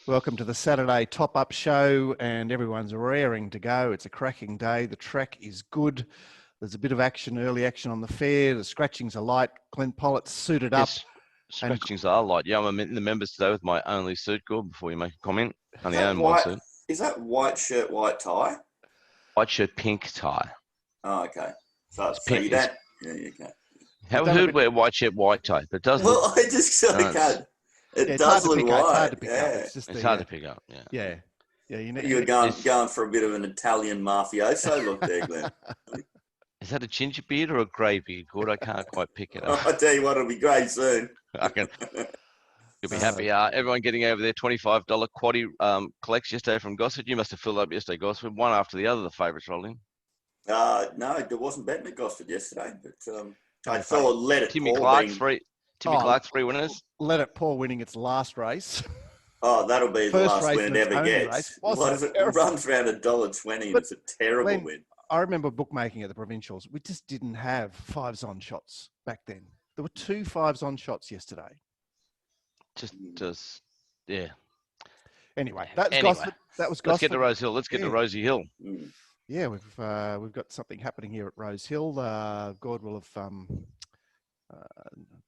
Welcome to the Saturday Top-Up show, and everyone's raring to go. It's a cracking day. The track is good. There's a bit of action, early action on the fair. The scratchings are light. Glenn Pollitt's suited up. Yes, scratchings are light. Yeah, I'm in the members today with my only suit, Gord, before you make a comment. Only own one suit. Is that white shirt, white tie? White shirt, pink tie. Oh, okay. So pink, you don't... Yeah, okay. Who'd wear white shirt, white tie? But it does well, look... I just sort of can't... It does look white. It's hard to pick up. It's hard to pick up, Yeah. You're going for a bit of an Italian mafioso look there, Glenn. Is that a ginger beard or a grey beard, Gord? I can't quite pick it up. I tell you what, it'll be grey soon. You'll be happy. Everyone getting over their $25 quaddie collects yesterday from Gosford. You must have filled up yesterday, Gosford. One after the other, the favourites rolled in. No, there wasn't betting at Gosford yesterday, but I thought Let It Timmy Pour Clark, being... Clark, 3 winners. Let It Pour winning its last race. Oh, that'll be the last win it ever gets. What is it? It runs around $1.20 and it's a terrible win. I remember bookmaking at the provincials. We just didn't have 5s on shots back then. There were 2 5s on shots yesterday. Just yeah. Anyway, that was Gosford. Let's get to Rosehill. Let's get to Rosehill. Yeah, we've got something happening here at Rosehill. Gord will have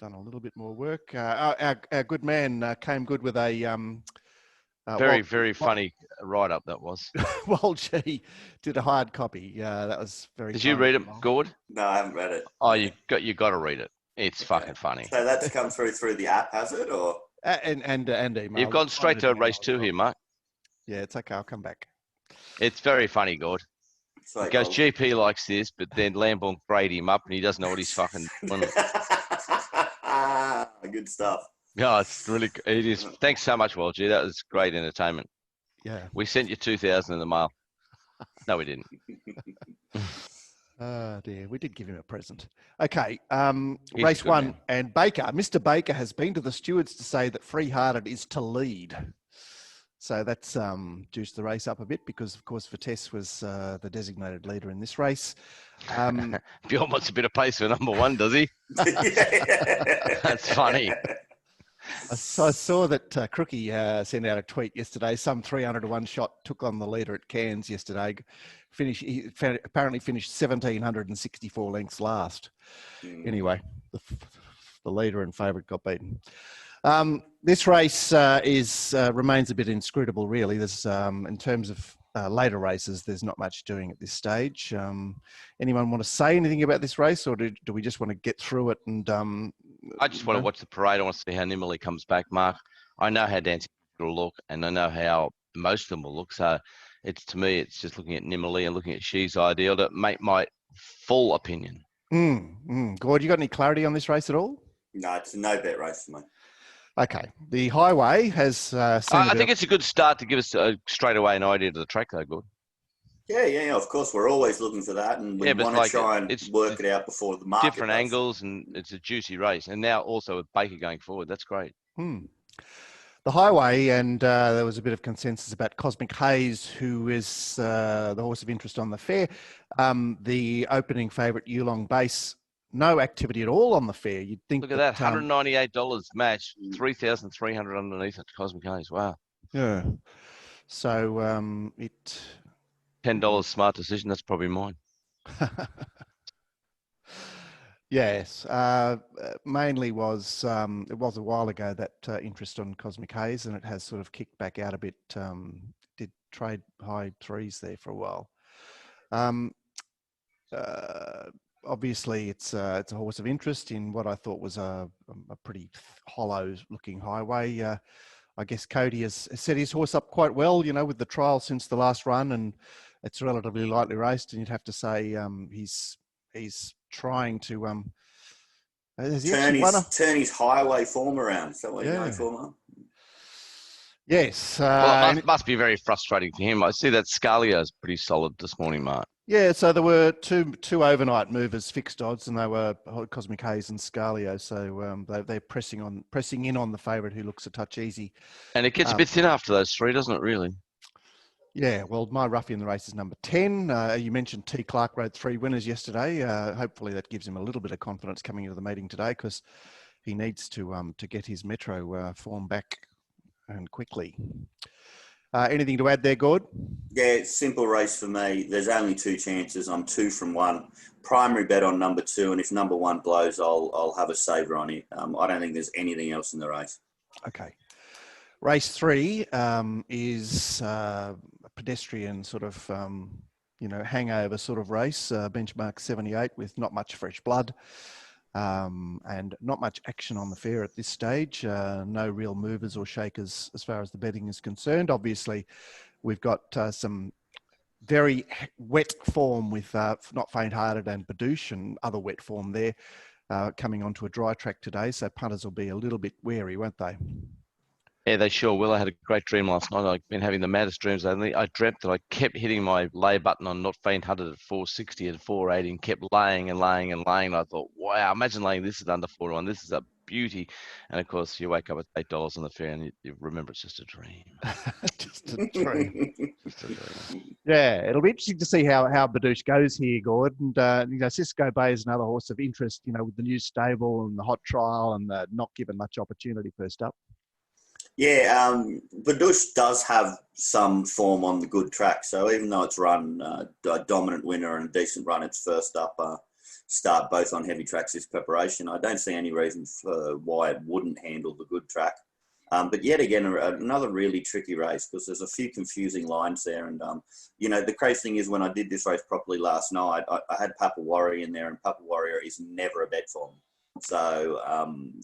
done a little bit more work. Our good man came good with a very funny write-up that was. Well, gee, did a hard copy. That was very. Did you read it, Gord? No, I haven't read it. Oh, you got to read it. It's fucking funny. So that's come through the app, has it, or? And email. You've gone straight to race 2 here, Mark. Yeah, it's okay. I'll come back. It's very funny, Gord. So he goes, GP likes this, but then Lamborn grade him up and he doesn't know what he's fucking doing. Good stuff. Yeah, it is. Thanks so much, Walgie. That was great entertainment. Yeah. We sent you 2,000 in the mail. No, we didn't. Oh dear, we did give him a present. Okay, race 1 man. And Baker. Mr. Baker has been to the stewards to say that Free Hearted is to lead. So that's juiced the race up a bit because, of course, Vitesse was the designated leader in this race. Bjorn wants a bit of pace for number 1, does he? That's funny. I saw that Crookie sent out a tweet yesterday. Some 300-to-1 shot took on the leader at Cairns yesterday. He apparently finished 1,764 lengths last. Anyway, the leader and favourite got beaten. This race remains a bit inscrutable, really. There's in terms of later races, there's not much doing at this stage. Anyone want to say anything about this race, or do we just want to get through it? And I just want to watch the parade. I want to see how Nimmerley comes back, Mark. I know how Dancing will look, and I know how most of them will look. So to me, it's just looking at Nimmerley and looking at She's Ideal to make my full opinion. Gord, you got any clarity on this race at all? No, it's a no-bet race for me. Okay. The highway has... I think it's a good start to give us straight away an idea to the track, though, Gord. Yeah, of course. We're always looking for that, and we want to try and work it out before the market. Different angles, and it's a juicy race. And now also with Baker going forward, that's great. The highway, and there was a bit of consensus about Cosmic Haze, who is the horse of interest on the fair. The opening favourite, Yulong Base, no activity at all on the fair. You'd think. Look at that, $198 match, 3,300 underneath it. Cosmic Haze, wow. Yeah. So $10 smart decision. That's probably mine. Yes, mainly it was a while ago that interest on Cosmic Haze, and it has sort of kicked back out a bit. Did trade high 3s there for a while. Obviously, it's a horse of interest in what I thought was a pretty hollow-looking highway. I guess Cody has set his horse up quite well, with the trial since the last run, and it's relatively lightly raced. And you'd have to say he's trying to turn his highway form around. Is that what you know for? Yes. Well, it must be very frustrating for him. I see that Scalia is pretty solid this morning, Mark. Yeah, so there were two overnight movers, fixed odds, and they were Cosmic Haze and Scalio. So they're pressing in on the favourite, who looks a touch easy. And it gets a bit thin after those 3, doesn't it? Really? Yeah. Well, my roughie in the race is number 10. You mentioned T. Clark rode 3 winners yesterday. Hopefully that gives him a little bit of confidence coming into the meeting today, because he needs to get his Metro form back and quickly. Anything to add there, Gord? Yeah, simple race for me. There's only 2 chances. I'm 2 from 1. Primary bet on number 2, and if number 1 blows, I'll have a saver on it. I don't think there's anything else in the race. Okay. Race 3 is a pedestrian sort of, hangover sort of race, benchmark 78 with not much fresh blood. And not much action on the fair at this stage. No real movers or shakers as far as the betting is concerned. Obviously, we've got some very wet form with Not Faint-Hearted and Badouche and other wet form there coming onto a dry track today. So punters will be a little bit wary, won't they? Yeah, they sure will. I had a great dream last night. I've been having the maddest dreams lately. I dreamt that I kept hitting my lay button on Not Faint-Hearted at 460 and 480 and kept laying and laying and laying. And I thought, wow, imagine laying this at under 4-1. This is a beauty. And of course, you wake up at $8 on the fair and you remember it's just a dream. Just a dream. Just a dream. Yeah, it'll be interesting to see how Badouche goes here, Gord. And Cisco Bay is another horse of interest, with the new stable and the hot trial and not given much opportunity first up. Yeah, Badouche does have some form on the good track. So even though it's run a dominant winner and a decent run, its first up start both on heavy tracks this preparation, I don't see any reason for why it wouldn't handle the good track. But yet again, another really tricky race because there's a few confusing lines there. And, the crazy thing is when I did this race properly last night, I had Papa Warrior in there, and Papa Warrior is never a bet for me. So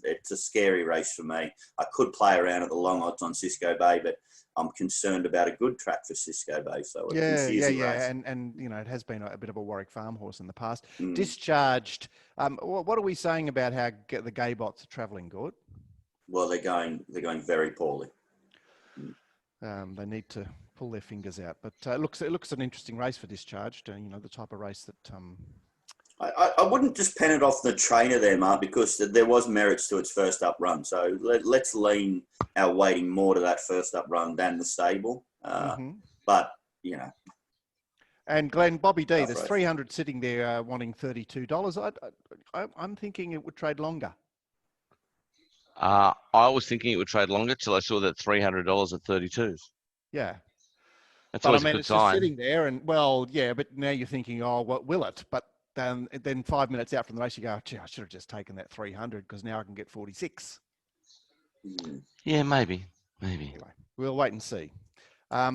it's a scary race for me. I could play around at the long odds on Cisco Bay, but I'm concerned about a good track for Cisco Bay. So confusing race. And it has been a bit of a Warwick farm horse in the past. Discharged. What are we saying about how the gay bots are travelling, Gord? Well, they're going very poorly. They need to pull their fingers out, but it looks an interesting race for Discharged. The type of race that. I wouldn't just pen it off the trainer there, Mark, because there was merits to its first up run. So let's lean our weighting more to that first up run than the stable. But, And Glenn, Bobby D, there's 300 sitting there wanting $32. I'm thinking it would trade longer. I was thinking it would trade longer till I saw that $300 at 32s. Yeah. That's always a good it's sign. Just sitting there and, but now you're thinking, what will it? But then 5 minutes out from the race, you go, gee, I should have just taken that 300 because now I can get 46. Yeah, maybe. Anyway, we'll wait and see. I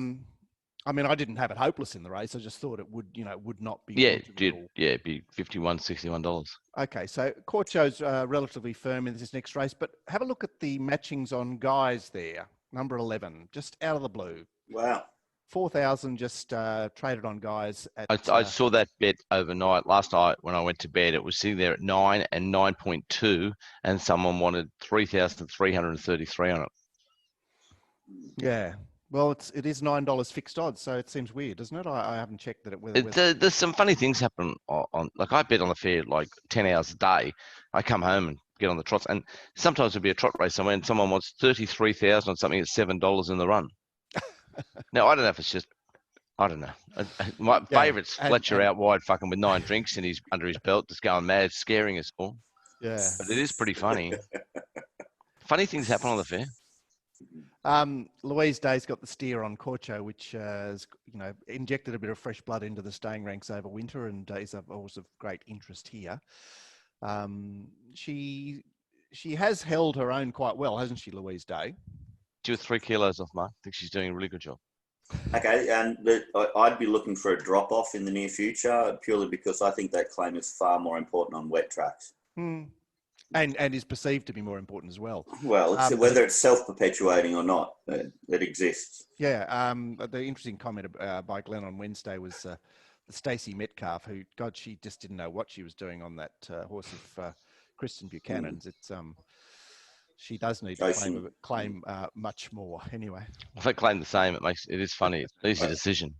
didn't have it hopeless in the race. I just thought it would, would not be. It'd be $51, $61. Okay, so Corcho's relatively firm in this next race, but have a look at the matchings on guys there. Number 11, just out of the blue. Wow. 4,000 just traded on guys. I saw that bet overnight. Last night when I went to bed, it was sitting there at 9 and 9.2, and someone wanted 3,333 on it. Yeah. Well, it is $9 fixed odds, so it seems weird, doesn't it? I haven't checked that There's some funny things happen on like I bet on the fair like 10 hours a day. I come home and get on the trots, and sometimes it'll be a trot race somewhere, and someone wants 33,000 on something at $7 in the run. Now I don't know if it's just I don't know. My favourite's Fletcher out wide, fucking with 9 drinks and he's under his belt, just going mad, scaring us all. Yeah, but it is pretty funny. Funny things happen on the fair. Louise Day's got the steer on Corcho, which has injected a bit of fresh blood into the staying ranks over winter, and is a horse of great interest here. She has held her own quite well, hasn't she, Louise Day? She was 3 kilos off, Mark. I think she's doing a really good job. Okay, and I'd be looking for a drop-off in the near future, purely because I think that claim is far more important on wet tracks. And is perceived to be more important as well. Well, whether it's self-perpetuating or not, it exists. Yeah, the interesting comment by Glenn on Wednesday was Stacey Metcalf, who, God, she just didn't know what she was doing on that horse of Kristen Buchanan's. It's she does need to claim much more anyway. If I claim the same, it is funny. It's an easy decision.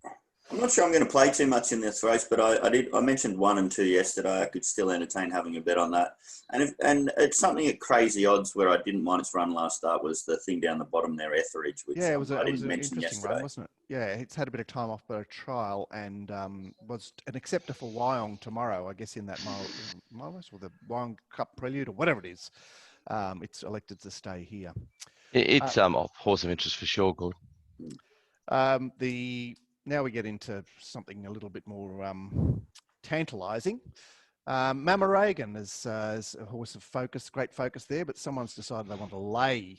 I'm not sure I'm going to play too much in this race, but I mentioned 1 and 2 yesterday. I could still entertain having a bet on that. And it's something at crazy odds where I didn't mind its run last start was the thing down the bottom there, Etheridge, which it was I didn't an mention interesting yesterday. Run, wasn't it? Yeah, it's had a bit of time off, but a trial, and was an acceptor for Wyong tomorrow, I guess, in that mile race, or the Wyong Cup Prelude or whatever it is. it's elected to stay here. It's a horse of interest for sure, good. Now we get into something a little bit more tantalising. Mama Reagan is a horse of focus, great focus there, but someone's decided they want to lay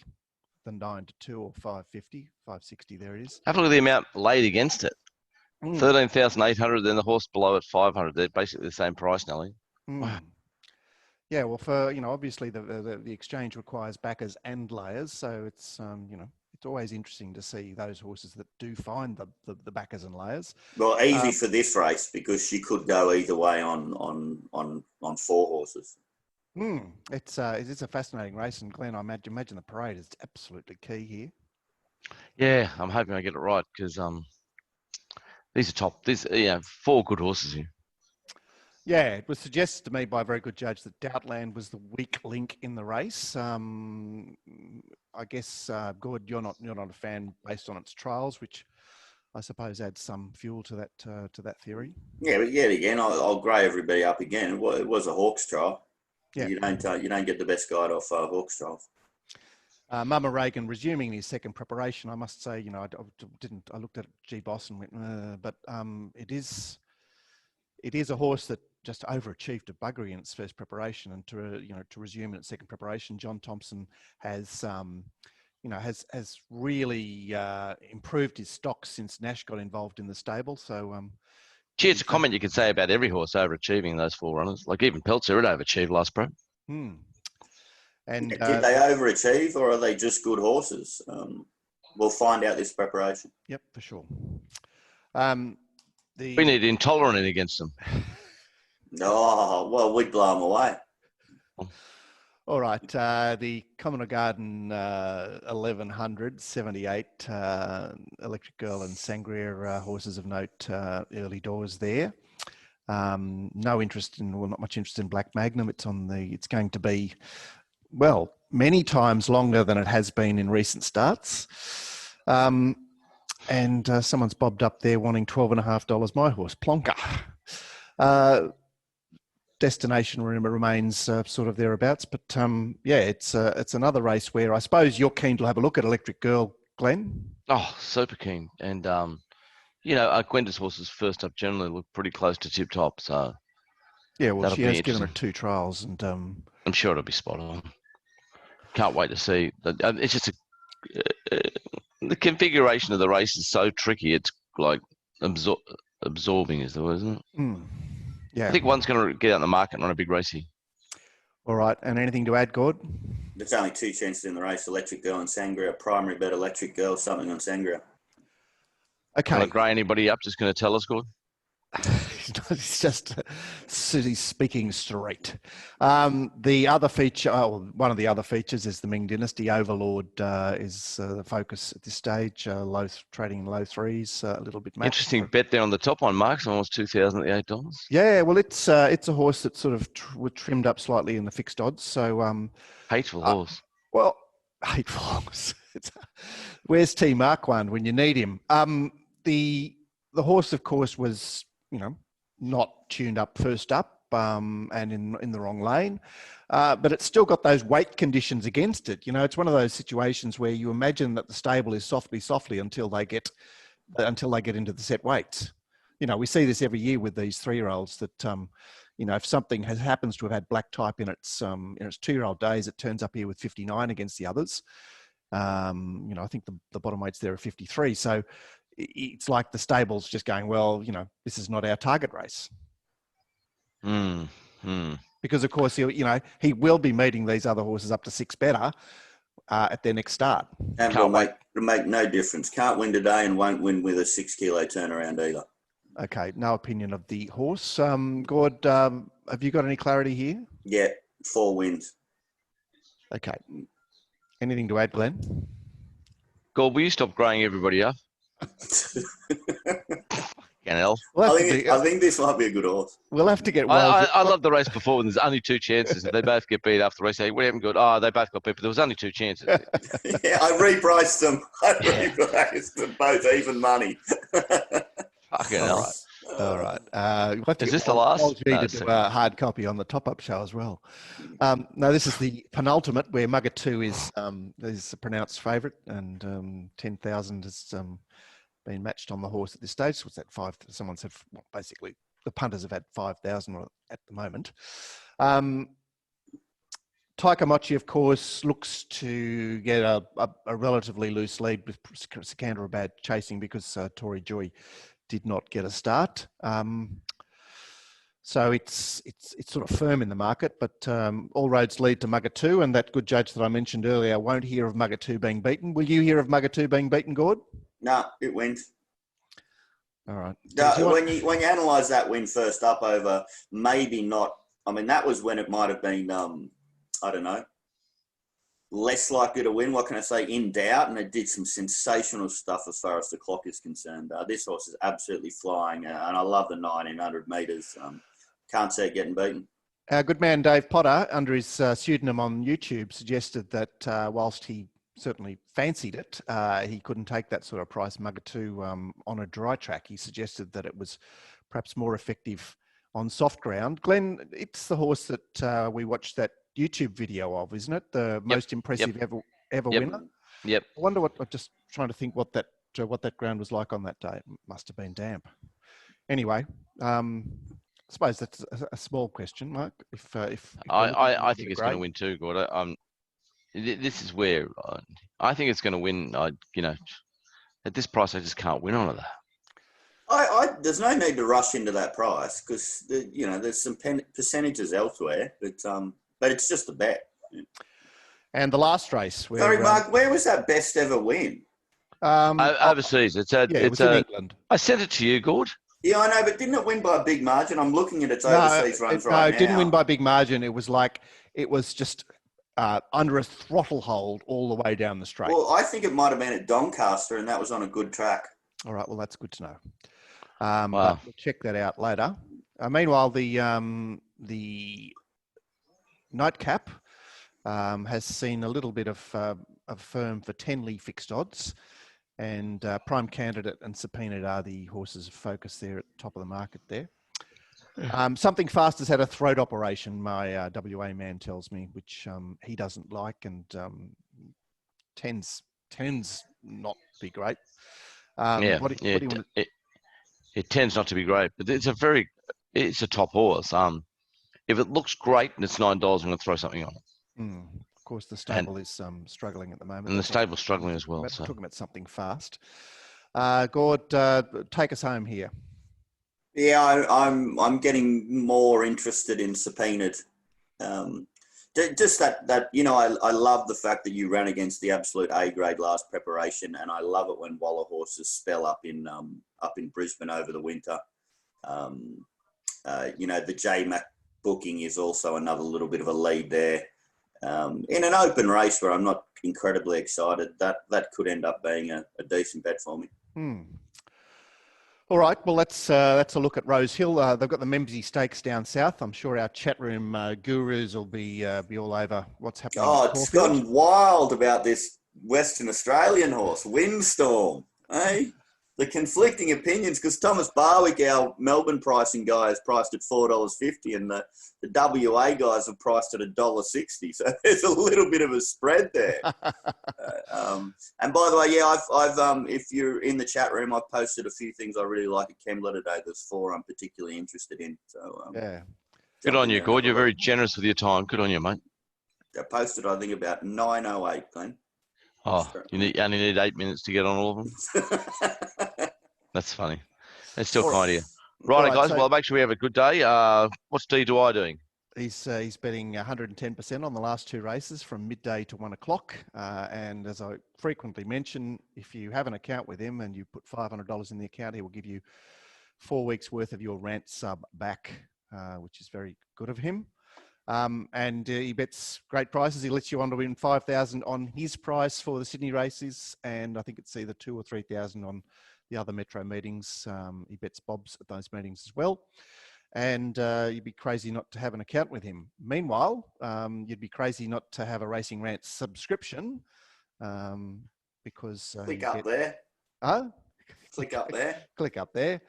the 9-2 or 550, 560. There it is. Have a look at the amount laid against it. 13,800. Then the horse below at 500. They're basically the same price, Nelly. Wow. Yeah, well, for obviously the exchange requires backers and layers, so it's it's always interesting to see those horses that do find the backers and layers. Well, easy for this race because she could go either way on 4 horses. It's a fascinating race, and Glenn, I imagine the parade is absolutely key here. Yeah, I'm hoping I get it right because these are top. 4 good horses here. Yeah, it was suggested to me by a very good judge that Doubtland was the weak link in the race. I guess, Gord, you're not a fan based on its trials, which I suppose adds some fuel to that theory. Yeah, but yet again, I'll grey everybody up again. It was a Hawks trial. Yeah. You don't get the best guide off Hawks trials. Mama Reagan resuming his second preparation. I must say, I looked at G-Boss and went, but it is a horse that just overachieved a buggery in its first preparation, and to resume in its second preparation, John Thompson has really improved his stock since Nash got involved in the stable. So, it's a comment you could say about every horse overachieving those 4 runners. Like even Peltzer had overachieved last prep. And did they overachieve, or are they just good horses? We'll find out this preparation. Yep, for sure. We need intolerant against them. Oh, well, we'd blow them away. All right. The Commodore Garden 1178 Electric Girl and Sangria horses of note early doors there. Not much interest in Black Magnum. It's going to be, well, many times longer than it has been in recent starts. And someone's bobbed up there wanting $12.50 my horse, Plonker. Destination remains sort of thereabouts, but it's another race where I suppose you're keen to have a look at Electric Girl, Glenn. Oh, super keen. And, Gwenda's horses first up generally look pretty close to tip top. So, yeah, well, she has given it 2 trials, and I'm sure it'll be spot on. Can't wait to see. It's just the configuration of the race is so tricky. It's like absorbing is the word, isn't it? Yeah. I think one's going to get out in the market and run a big race here. All right. And anything to add, Gord? There's only 2 chances in the race, Electric Girl and Sangria. Primary bet Electric Girl, something on Sangria. Okay. Going to grey anybody up, just going to tell us, Gord? It's just he's speaking straight. The other feature, one of the other features is the Ming Dynasty. Overlord is the focus at this stage. Trading in low 3s, a little bit. Interesting bet there on the top one, Mark. Almost $2,008. Yeah, well, it's a horse that sort of trimmed up slightly in the fixed odds. So hateful horse. Well, hateful horse. Where's T Marquand when you need him? The horse, of course, was not tuned up first up and in the wrong lane, but it's still got those weight conditions against it. It's one of those situations where you imagine that the stable is softly until they get into the set weights. We see this every year with these 3-year-olds that if something happens to have had black type in its 2-year-old days, it turns up here with 59 against the others. I think the bottom weights there are 53. So it's like the stable's just going, well, this is not our target race. Because of course, he will be meeting these other horses up to 6 better at their next start. And it'll make no difference. Can't win today and won't win with a 6-kilo turnaround either. Okay, no opinion of the horse. Gord, have you got any clarity here? Yeah, 4 wins. Okay. Anything to add, Glenn? Gord, will you stop growing everybody up? I think this might be a good horse. We'll have to get. I love the race before when there's only 2 chances. If they both get beat after the race, they say, "We haven't got." Oh, they both got beat, but there was only 2 chances. Yeah, I repriced them. Repriced them both even money. Fucking hell. All right. We'll have to Is get this the last? Paul G No, to it's do okay. a hard copy on the top-up show as well. No, this is the penultimate, where Mugger 2 is a pronounced favourite, and 10,000 has been matched on the horse at this stage. What's that? Someone said, well, basically, the punters have had 5,000 at the moment. Taikamochi, of course, looks to get a relatively loose lead with Sekanderabad chasing, because Tory Joy did not get a start. So it's sort of firm in the market, but all roads lead to Mugger 2, and that good judge that I mentioned earlier won't hear of Mugger 2 being beaten. Will you hear of Mugger 2 being beaten, Gord? No, it went. All right. When you analyse that win first up over, maybe not. I mean, that was when it might have been, I don't know, less likely to win. What can I say? In doubt, and it did some sensational stuff as far as the clock is concerned. This horse is absolutely flying, and I love the 1900 metres. Can't see it getting beaten. Our good man Dave Potter, under his pseudonym on YouTube, suggested that whilst he certainly fancied it, he couldn't take that sort of price Mugger 2 on a dry track. He suggested that it was perhaps more effective on soft ground. Glenn, it's the horse that we watched that YouTube video of, isn't it? The most impressive ever winner. Yep. I wonder I'm just trying to think what that ground was like on that day. It must have been damp. Anyway, I suppose that's a small question, Mark. If I think it's going to win too, Gord. This is where I think it's going to win. At this price, I just can't win on it. There's no need to rush into that price, because there's some percentages elsewhere, but it's just a bet. And the last race. Sorry, Mark, where was that best ever win? Overseas. It was in England. I sent it to you, Gord. Yeah, I know, but didn't it win by a big margin? I'm looking at its overseas runs right now. No, it didn't win by a big margin. It was just under a throttle hold all the way down the straight. Well, I think it might have been at Doncaster, and that was on a good track. All right, well, that's good to know. Wow. But we'll check that out later. Meanwhile, the nightcap has seen a little bit of firm for Tenley fixed odds, and Prime Candidate and Subpoenaed are the horses of focus there at the top of the market there. Something Fast has had a throat operation, my WA man tells me, which he doesn't like, and tends not be great. It tends not to be great, but it's a top horse. If it looks great and it's $9, I'm going to throw something on it. Of course, the stable is struggling at the moment. And the stable's struggling as well. We're talking about Something Fast. Gord, take us home here. Yeah, I'm getting more interested in Subpoenaed. Just that I love the fact that you ran against the absolute A grade last preparation, and I love it when Waller horses spell up in Brisbane over the winter. The J-Mac booking is also another little bit of a lead there. In an open race where I'm not incredibly excited, that could end up being a decent bet for me. All right, well, that's a look at Rosehill. They've got the Memsey Stakes down south. I'm sure our chat room gurus will be all over what's happening. Oh, it's gone wild about this Western Australian horse, Windstorm. Hey, the conflicting opinions, because Thomas Barwick, our Melbourne pricing guy, is priced at $4.50, and the WA guys have priced at $1.60. So there's a little bit of a spread there. And by the way, I've if you're in the chat room, I've posted a few things I really like at Kembla today. There's 4 I'm particularly interested in. So yeah, good on you, Gord. You're very generous with your time. Good on you, mate. I posted, I think, about 9:08, Glenn. Oh, you only need 8 minutes to get on all of them? That's funny. That's still kind of you. Right, guys. Well, make sure we have a good day. What's D2I doing? He's betting 110% on the last 2 races from midday to 1 o'clock. And as I frequently mention, if you have an account with him and you put $500 in the account, he will give you 4 weeks worth of your rant sub back, which is very good of him. And he bets great prices. He lets you on to win 5,000 on his price for the Sydney races, and I think it's either 2,000 or 3,000 on the other Metro meetings. He bets bobs at those meetings as well. And you'd be crazy not to have an account with him. Meanwhile, you'd be crazy not to have a Racing Rant subscription, because click up there. Huh? Click up there. Click up there.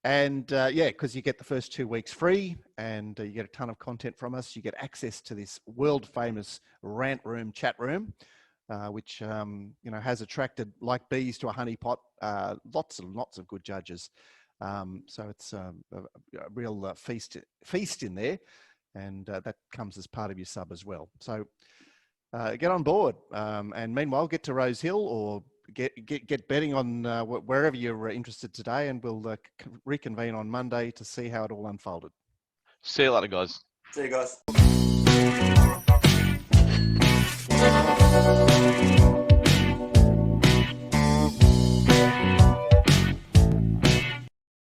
Because you get the first 2 weeks free, and you get a ton of content from us. You get access to this world famous rant room chat room, which has attracted like bees to a honeypot. Lots and lots of good judges. So it's a real feast in there, and that comes as part of your sub as well. So get on board, and meanwhile get to Rosehill or get betting on wherever you're interested today, and we'll reconvene on Monday to see how it all unfolded. See you later, guys. See you guys.